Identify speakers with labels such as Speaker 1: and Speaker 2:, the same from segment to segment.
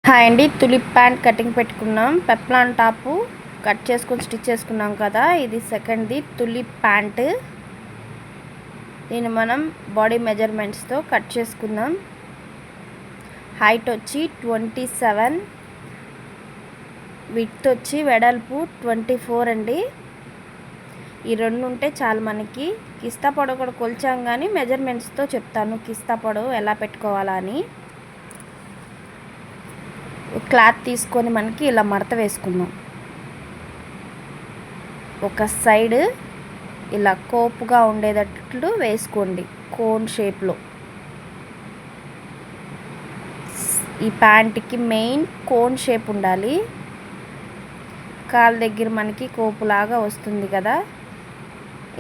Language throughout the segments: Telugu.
Speaker 1: హాయ్ అండి, తులిప్ ప్యాంట్ కటింగ్ పెట్టుకున్నాం. పెప్లాన్ టాపు కట్ చేసుకొని స్టిచ్ చేసుకున్నాం కదా. ఇది సెకండ్ది తులిప్ ప్యాంట్. దీన్ని మనం బాడీ మెజర్మెంట్స్తో కట్ చేసుకుందాం. హైట్ వచ్చి 27, విడ్త్ వచ్చి వెడల్పు 24 అండి. ఈ రెండు ఉంటే చాలు మనకి. కిస్తా పొడవు కూడా కొలిచాం కానీ మెజర్మెంట్స్తో చెప్తాను కిస్తా పొడవు ఎలా పెట్టుకోవాలా అని. క్లాత్ తీసుకొని మనకి ఇలా మడత వేసుకుందాం. ఒక సైడ్ ఇలా కోపుగా ఉండేటట్లు వేసుకోండి, కోన్ షేప్లో. ఈ ప్యాంట్కి మెయిన్ కోన్ షేప్ ఉండాలి. కాళ్ళ దగ్గర మనకి కోపులాగా వస్తుంది కదా.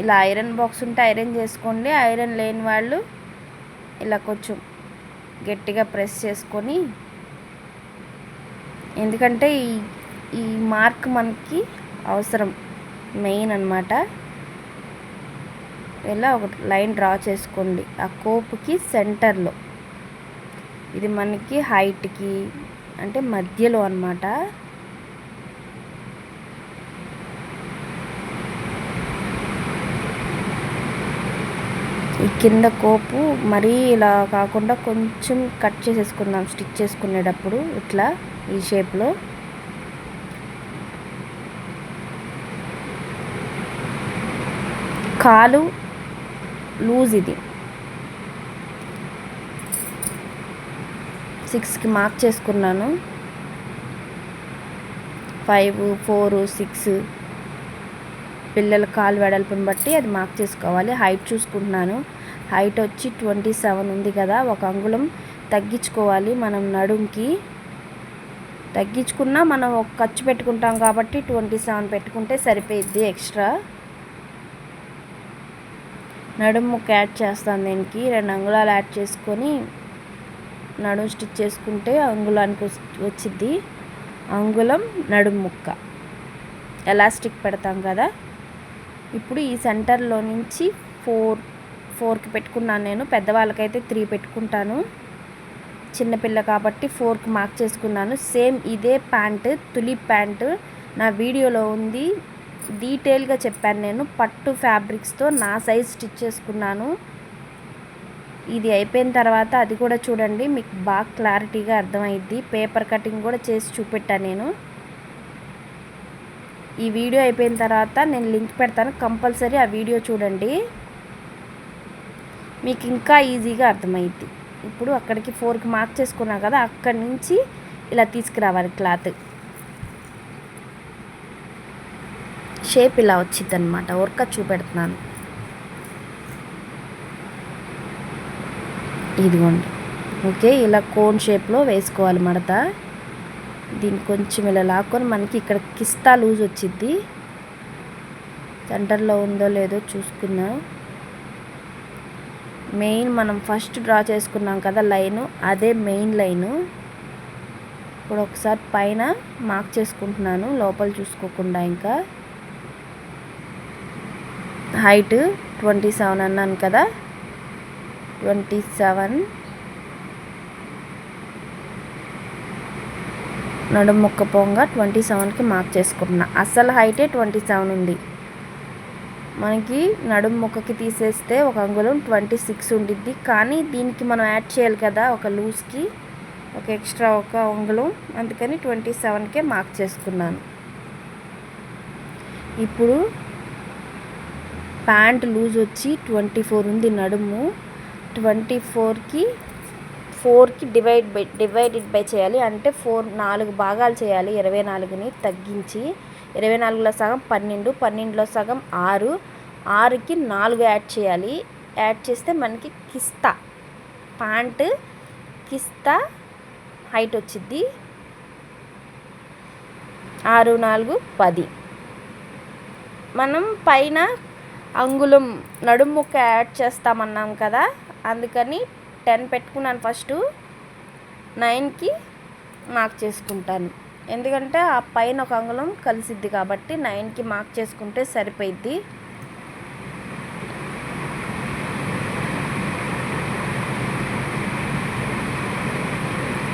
Speaker 1: ఇలా ఐరన్ బాక్స్ ఉంటే ఐరన్ చేసుకోండి. ఐరన్ లేని వాళ్ళు ఇలా కొంచెం గట్టిగా ప్రెస్ చేసుకొని, ఎందుకంటే ఈ మార్క్ మనకి అవసరం, మెయిన్ అన్నమాట. ఇలా ఒక లైన్ డ్రా చేసుకోండి ఆ కోపుకి సెంటర్లో. ఇది మనకి హైట్కి అంటే మధ్యలో అన్నమాట. ఈ కింద కోపు మరీ ఇలా కాకుండా కొంచెం కట్ చేసేసుకుందాం స్టిచ్ చేసుకునేటప్పుడు. ఇట్లా ఈ షేప్లో. కాలు లూజ్ ఇది 6కి మార్క్ చేసుకున్నాను. 5, 4, 6 పిల్లల కాలు వెడల్పుని బట్టి అది మార్క్ చేసుకోవాలి. హైట్ చూసుకుంటున్నాను. హైట్ వచ్చి 27 ఉంది కదా. ఒక అంగుళం తగ్గించుకోవాలి మనం నడుంకి. తగ్గించుకున్నా మనం ఒక ఖర్చు పెట్టుకుంటాం కాబట్టి 27 పెట్టుకుంటే సరిపోయిద్ది. ఎక్స్ట్రా నడుం ముక్క యాడ్ చేస్తాను. దీనికి 2 అంగుళాలు యాడ్ చేసుకొని నడుం స్టిచ్ చేసుకుంటే అంగుళానికి వచ్చిద్ది. అంగుళం నడుం ముక్క ఎలాస్టిక్ పెడతాం కదా. ఇప్పుడు ఈ సెంటర్లో నుంచి 4కి పెట్టుకున్నాను నేను. పెద్దవాళ్ళకైతే 3 పెట్టుకుంటాను. చిన్నపిల్ల కాబట్టి 4కి మార్క్ చేసుకున్నాను. సేమ్ ఇదే ప్యాంట్ తులిప్ ప్యాంట్ నా వీడియోలో ఉంది, డీటెయిల్గా చెప్పాను నేను. పట్టు ఫ్యాబ్రిక్స్తో నా సైజ్ స్టిచ్ చేసుకున్నాను. ఇది అయిపోయిన తర్వాత అది కూడా చూడండి, మీకు బాగా క్లారిటీగా అర్థమైద్ది. పేపర్ కటింగ్ కూడా చేసి చూపెట్టాను నేను. ఈ వీడియో అయిపోయిన తర్వాత నేను లింక్ పెడతాను, కంపల్సరీ ఆ వీడియో చూడండి, మీకు ఇంకా ఈజీగా అర్థమైద్ది. ఇప్పుడు అక్కడికి 4కి మార్క్ చేసుకున్నాం కదా, అక్కడి నుంచి ఇలా తీసుకురావాలి. క్లాత్ షేప్ ఇలా వచ్చింది అనమాట. వర్క్ చూపెడుతున్నాను. ఇదిగోండి. ఓకే, ఇలా కోన్ షేప్లో వేసుకోవాలి మడత. దీన్ని కొంచెం ఇలా లాక్కొని మనకి ఇక్కడ కిస్తా లూజ్ వచ్చిద్ది. సెంటర్లో ఉందో లేదో చూసుకుందాం. మెయిన్ మనం ఫస్ట్ డ్రా చేసుకున్నాం కదా లైను, అదే మెయిన్ లైను. ఇప్పుడు ఒకసారి పైన మార్క్ చేసుకుంటున్నాను, లోపల చూసుకోకుండా. ఇంకా హైట్ 27 అన్నాను కదా. 27 నడుం ముక్క పొంగ 27కి మార్క్ చేసుకుంటున్నా. అసలు హైటే 27 ఉంది. మనకి నడుం ముక్కకి తీసేస్తే ఒక అంగుళం 26 ఉండిద్ది. కానీ దీనికి మనం యాడ్ చేయాలి కదా ఒక లూజ్కి, ఒక ఎక్స్ట్రా ఒక అంగుళం, అందుకని 27కే మార్క్ చేసుకున్నాను. ఇప్పుడు ప్యాంట్ లూజ్ వచ్చి 24 ఉంది నడుము. 24కి 4కి డివైడెడ్ బై చేయాలి. అంటే 4 భాగాలు చేయాలి. 24ని తగ్గించి 24లో సగం 12, 12లో సగం 6, 6కి 4 యాడ్ చేయాలి. యాడ్ చేస్తే మనకి కిస్తా ప్యాంట్ కిస్తా హైట్ వచ్చిద్ది. 6, 4, 10. మనం పైన అంగుళం నడుము ముక్క యాడ్ చేస్తామన్నాం కదా, అందుకని 10 పెట్టుకున్నాను. ఫస్ట్ 9కి మార్క్ చేసుకుంటాను, ఎందుకంటే ఆ పైన ఒక అంగుళం కలిసిద్ది కాబట్టి 9కి మార్క్ చేసుకుంటే సరిపోయిద్ది.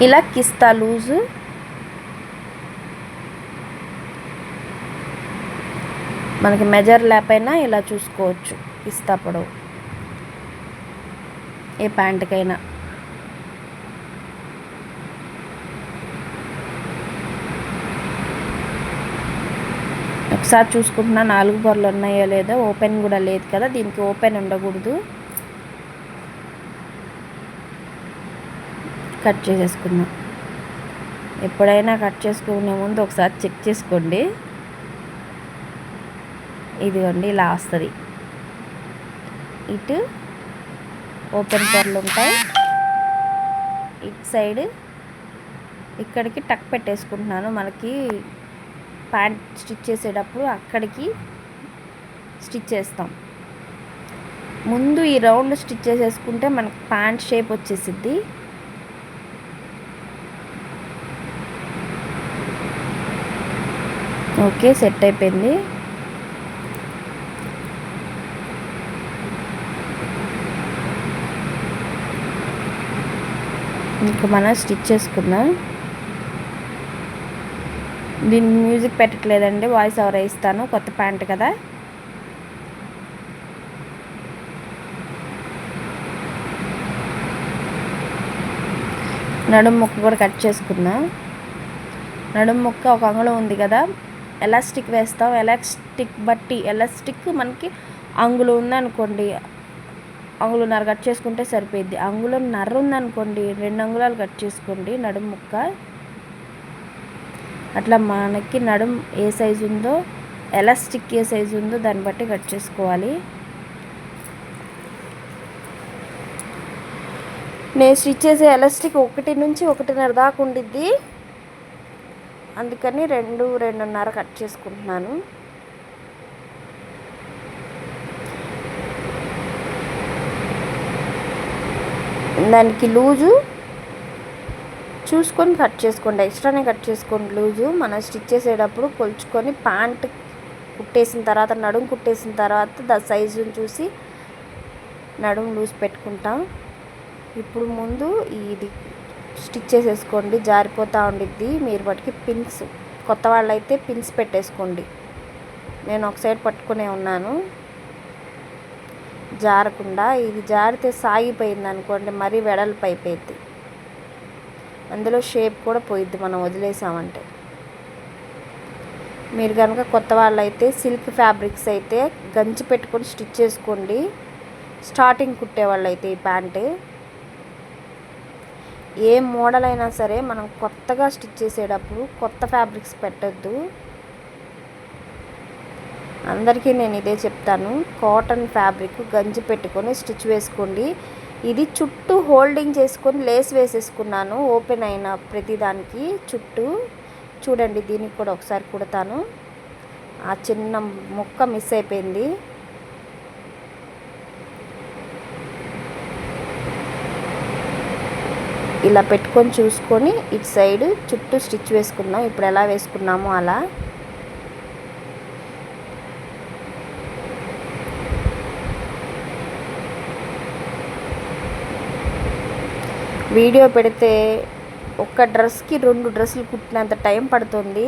Speaker 1: ఇలా కిస్తా లూజు మనకి మెజర్ లేకపోయినా ఇలా చూసుకోవచ్చు. పిస్తా పొడవు ఏ ప్యాంటుకైనా. ఒకసారి చూసుకుంటున్నా 4 పొరలు ఉన్నాయో లేదో. ఓపెన్ కూడా లేదు కదా, దీనికి ఓపెన్ ఉండకూడదు. కట్ చేసేసుకుందాం. ఎప్పుడైనా కట్ చేసుకునే ముందు ఒకసారి చెక్ చేసుకోండి. ఇదిగోండి ఇలా వస్తుంది. ఇటు ఓపెన్ పొరలు ఉంటాయి, ఇటు సైడ్ ఇక్కడికి టక్ పెట్టేసుకుంటున్నాను. మనకి ప్యాంట్ స్టిచ్ చేసేటప్పుడు అక్కడికి స్టిచ్ చేస్తాం. ముందు ఈ రౌండ్ స్టిచ్ చేసేసుకుంటే మనకి ప్యాంట్ షేప్ వచ్చేసిద్ది. ఓకే, సెట్ అయిపోయింది. ఇంకా మనం స్టిచ్ చేసుకుందాం. దీనికి మ్యూజిక్ పెట్టట్లేదండి, వాయిస్ ఓవర్ ఇస్తాను. కొత్త ప్యాంట్ కదా. నడుము ముక్క కూడా కట్ చేసుకుందాం. నడుము ముక్క ఒక అంగుళం ఉంది కదా, ఎలాస్టిక్ వేస్తాం. ఎలాస్టిక్ బట్టి, ఎలాస్టిక్ మనకి అంగుళం ఉందనుకోండి, అంగుళంన్నర కట్ చేసుకుంటే సరిపోయిద్ది. అంగుళంన్నర ఉందనుకోండి 2 అంగుళాలు కట్ చేసుకోండి నడుము ముక్క. అట్లా మనకి నడుము ఏ సైజు ఉందో, ఎలాస్టిక్ ఏ సైజు ఉందో దాన్ని బట్టి కట్ చేసుకోవాలి. నేను స్టిచ్ చేసే ఎలాస్టిక్ 1 నుంచి 1.5 దాకా ఉండిద్ది, అందుకని 2, 2.5 కట్ చేసుకుంటున్నాను. దానికి లూజు చూసుకొని కట్ చేసుకోండి, ఎక్స్ట్రానే కట్ చేసుకోండి లూజు. మనం స్టిచ్ చేసేటప్పుడు కొలుచుకొని ప్యాంట్ కుట్టేసిన తర్వాత, నడుము కుట్టేసిన తర్వాత సైజుని చూసి నడుము లూజ్ పెట్టుకుంటాం. ఇప్పుడు ముందు ఇది స్టిచ్ చేసేసుకోండి, జారిపోతూ ఉండిద్ది. మీరు వాటికి పిన్స్, కొత్త వాళ్ళైతే పిన్స్ పెట్టేసుకోండి. నేను ఒక సైడ్ పట్టుకునే ఉన్నాను జారకుండా. ఇది జారితే సాగిపోయింది అనుకోండి, మరీ వెడల్పు అయిపోయింది, అందులో షేప్ కూడా పోయిద్ది మనం వదిలేసామంటే. మీరు కనుక కొత్త వాళ్ళైతే సిల్క్ ఫ్యాబ్రిక్స్ అయితే గంజి పెట్టుకొని స్టిచ్ చేసుకోండి. స్టార్టింగ్ కుట్టే వాళ్ళైతే ఈ ప్యాంటు ఏ మోడల్ అయినా సరే మనం కొత్తగా స్టిచ్ చేసేటప్పుడు కొత్త ఫ్యాబ్రిక్స్ పెట్టద్దు. అందరికీ నేను ఇదే చెప్తాను, కాటన్ ఫ్యాబ్రిక్ గంజి పెట్టుకొని స్టిచ్ వేసుకోండి. ఇది చుట్టూ హోల్డింగ్ చేసుకొని లేస్ వేసేసుకున్నాను, ఓపెన్ అయిన ప్రతిదానికి చుట్టూ. చూడండి, దీనికి కూడా ఒకసారి కుడతాను. ఆ చిన్న ముక్క మిస్ అయిపోయింది. ఇలా పెట్టుకొని చూసుకొని ఇటు సైడ్ చుట్టూ స్టిచ్ వేసుకుందాం. ఇప్పుడు ఎలా వేసుకున్నామో అలా. వీడియో పెడితే ఒక్క డ్రెస్కి 2 డ్రెస్సులు కుట్టినంత టైం పడుతుంది,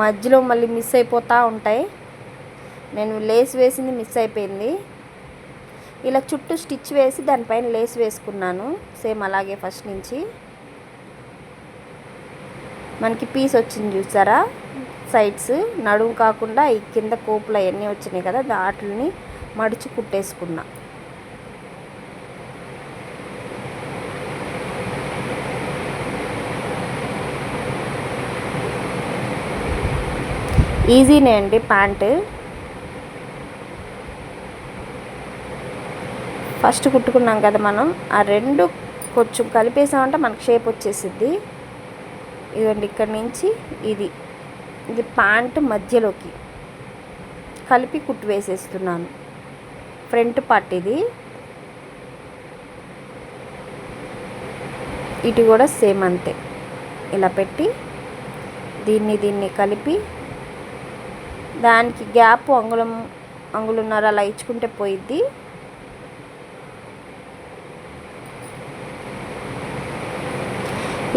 Speaker 1: మధ్యలో మళ్ళీ మిస్ అయిపోతూ ఉంటాయి. నేను లేస్ వేసింది మిస్ అయిపోయింది. ఇలా చుట్టూ స్టిచ్ వేసి దానిపైన లేస్ వేసుకున్నాను, సేమ్ అలాగే ఫస్ట్ నుంచి. మనకి పీస్ వచ్చింది చూసారా, సైడ్స్ నడుము కాకుండా ఈ కింద కోపులు అవన్నీ వచ్చినాయి కదా, వాటిని మడిచి కుట్టేసుకున్నా. ఈజీనే అండి ప్యాంటు. ఫస్ట్ కుట్టుకున్నాం కదా మనం, ఆ 2 కొంచెం కలిపేసామంటే మనకు షేప్ వచ్చేసిద్ది. ఇదిగోండి, ఇక్కడ నుంచి ఇది ప్యాంటు మధ్యలోకి కలిపి కుట్టు వేసేస్తున్నాను. ఫ్రంట్ పార్ట్ ఇది. ఇటు కూడా సేమ్ అంతే, ఇలా పెట్టి దీన్ని కలిపి దానికి గ్యాప్ అంగుళంన్నర అలా ఇచ్చుకుంటే పోయిద్ది.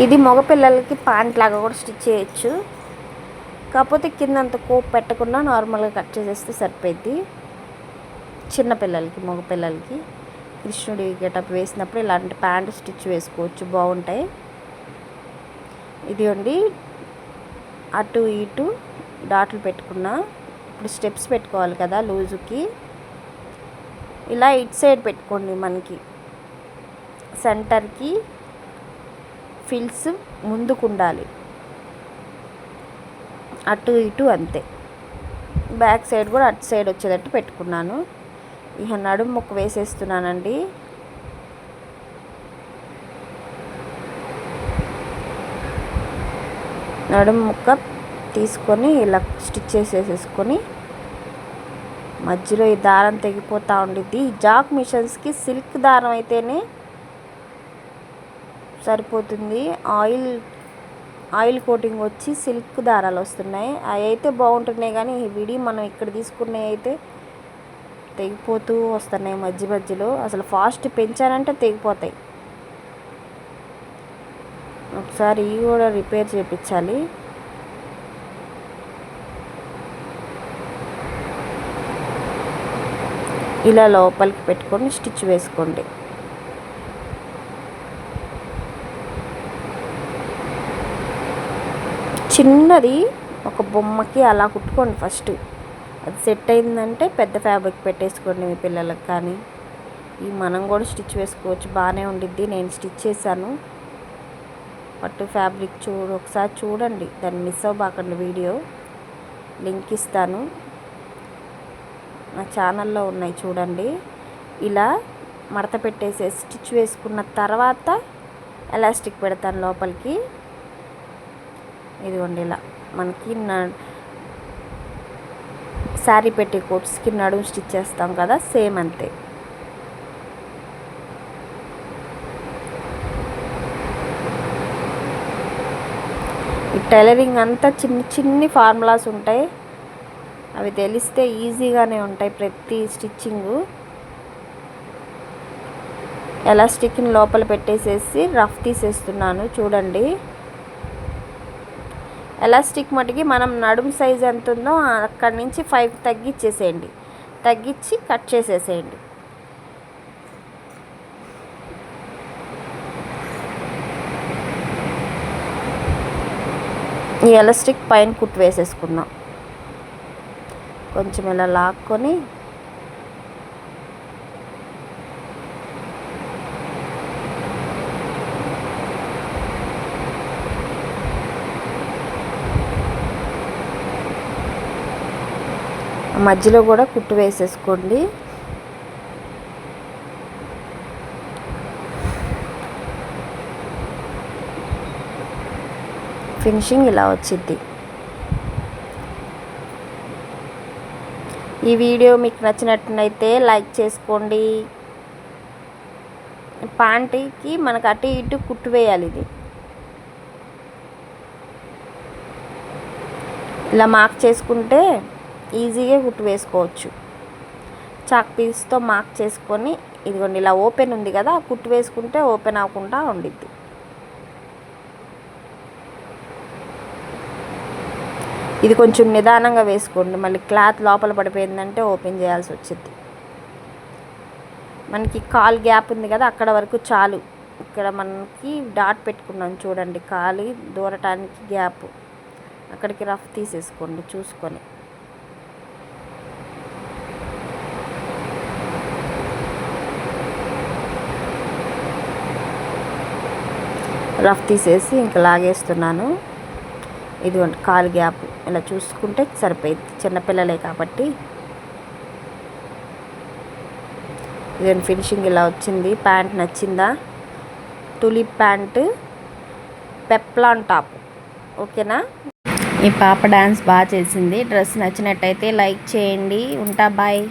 Speaker 1: ఇది మగపిల్లలకి ప్యాంట్ లాగా కూడా స్టిచ్ చేయొచ్చు. కాకపోతే కింద అంత కోప్ పెట్టకుండా నార్మల్గా కట్ చేసేస్తే సరిపోద్ది. చిన్నపిల్లలకి, మగపిల్లలకి కృష్ణుడి గెటప్ వేసినప్పుడు ఇలాంటి ప్యాంట్ స్టిచ్ వేసుకోవచ్చు, బాగుంటాయి. ఇది అండి అటు ఇటు డాట్లు పెట్టుకున్నా. ఇప్పుడు స్టెప్స్ పెట్టుకోవాలి కదా లూజుకి. ఇలా ఇటు సైడ్ పెట్టుకోండి. మనకి సెంటర్కి ఫిల్స్ ముందుకు ఉండాలి, అటు ఇటు అంతే. బ్యాక్ సైడ్ కూడా అటు సైడ్ వచ్చేటట్టు పెట్టుకున్నాను. ఇక నడుము ముక్క వేసేస్తున్నానండి. నడుము ముక్క తీసుకొని ఇలా స్టిచ్ చేసేసుకొని మధ్యలో ఈ దారం తెగిపోతూ ఉండిద్ది. జాక్ మిషన్స్కి సిల్క్ దారం అయితేనే సరిపోతుంది. ఆయిల్ కోటింగ్ వచ్చి సిల్క్ దారాలు వస్తున్నాయి, అవి అయితే బాగుంటున్నాయి. కానీ విడి మనం ఇక్కడ తీసుకున్నవి అయితే తెగిపోతూ వస్తున్నాయి మధ్యలో. అసలు ఫాస్ట్ పెంచానంటే తెగిపోతాయి. ఒకసారి ఇవి కూడా రిపేర్ చేయించాలి. ఇలా లోపలికి పెట్టుకొని స్టిచ్ వేసుకోండి. చిన్నది ఒక బొమ్మకి అలా కుట్టుకోండి ఫస్ట్. అది సెట్ అయిందంటే పెద్ద ఫ్యాబ్రిక్ పెట్టేసుకోండి మీ పిల్లలకు. కానీ ఈ మనం కూడా స్టిచ్ వేసుకోవచ్చు, బాగానే ఉండిద్ది. నేను స్టిచ్ చేశాను పట్టు ఫ్యాబ్రిక్. ఒకసారి చూడండి, దాన్ని మిస్ అవ్వకండి. వీడియో లింక్ ఇస్తాను, నా ఛానల్లో ఉన్నాయి చూడండి. ఇలా మడత పెట్టేసి స్టిచ్ వేసుకున్న తర్వాత ఎలాస్టిక్ పెడతాను లోపలికి. ఇదిగోండి ఇలా మనకి శారీ పెట్టి కోట్స్కి నడుము స్టిచ్ చేస్తాం కదా, సేమ్ అంతే. ఈ టైలరింగ్ అంతా చిన్ని ఫార్ములాస్ ఉంటాయి, అవి తెలిస్తే ఈజీగానే ఉంటాయి ప్రతి స్టిచ్చింగు. ఎలాస్టిక్ని లోపల పెట్టేసేసి రఫ్ తీసేస్తున్నాను చూడండి. ఎలాస్టిక్ మటుకి మనం నడుము సైజ్ ఎంత ఉందో అక్కడి నుంచి 5 తగ్గించేసేయండి, తగ్గించి కట్ చేసేసేయండి. ఈ ఎలాస్టిక్ పైన కుట్టు వేసేసుకుందాం. కొంచెం ఇలా లాక్కొని మధ్యలో కూడా కుట్టు వేసేసుకోండి. ఫినిషింగ్ ఇలా వచ్చింది. ఈ వీడియో మీకు నచ్చినట్లయితే లైక్ చేసుకోండి. ప్యాంటుకి మనకు అటు ఇటు కుట్టు వేయాలి. ఇది ఇలా మార్క్ చేసుకుంటే ఈజీగా కుట్టు వేసుకోవచ్చు. చాక్ పీస్తో మార్క్ చేసుకొని ఇదిగోండి ఇలా ఓపెన్ ఉంది కదా, కుట్టు వేసుకుంటే ఓపెన్ అవ్వకుండా ఉండిద్ది. ఇది కొంచెం నిదానంగా వేసుకోండి, మళ్ళీ క్లాత్ లోపల పడిపోయిందంటే ఓపెన్ చేయాల్సి వచ్చింది. మనకి కాలు గ్యాప్ ఉంది కదా, అక్కడ వరకు చాలు. ఇక్కడ మనకి డాట్ పెట్టుకున్నాం చూడండి, కాలు దూరటానికి గ్యాప్, అక్కడికి రఫ్ తీసేసుకోండి చూసుకొని. రఫ్ తీసేసి ఇంకా లాగేస్తున్నాను. ఇదిగోండి కాలు గ్యాప్ ఇలా చూసుకుంటే సరిపోయింది, చిన్నపిల్లలే కాబట్టి. ఇదండి ఫినిషింగ్ ఇలా వచ్చింది. ప్యాంట్ నచ్చిందా? టులిప్ ప్యాంటు, పెప్లాన్ టాప్, ఓకేనా? ఈ పాప డాన్స్ బాగా చేసింది. డ్రెస్ నచ్చినట్టయితే లైక్ చేయండి. ఉంటా, బాయ్.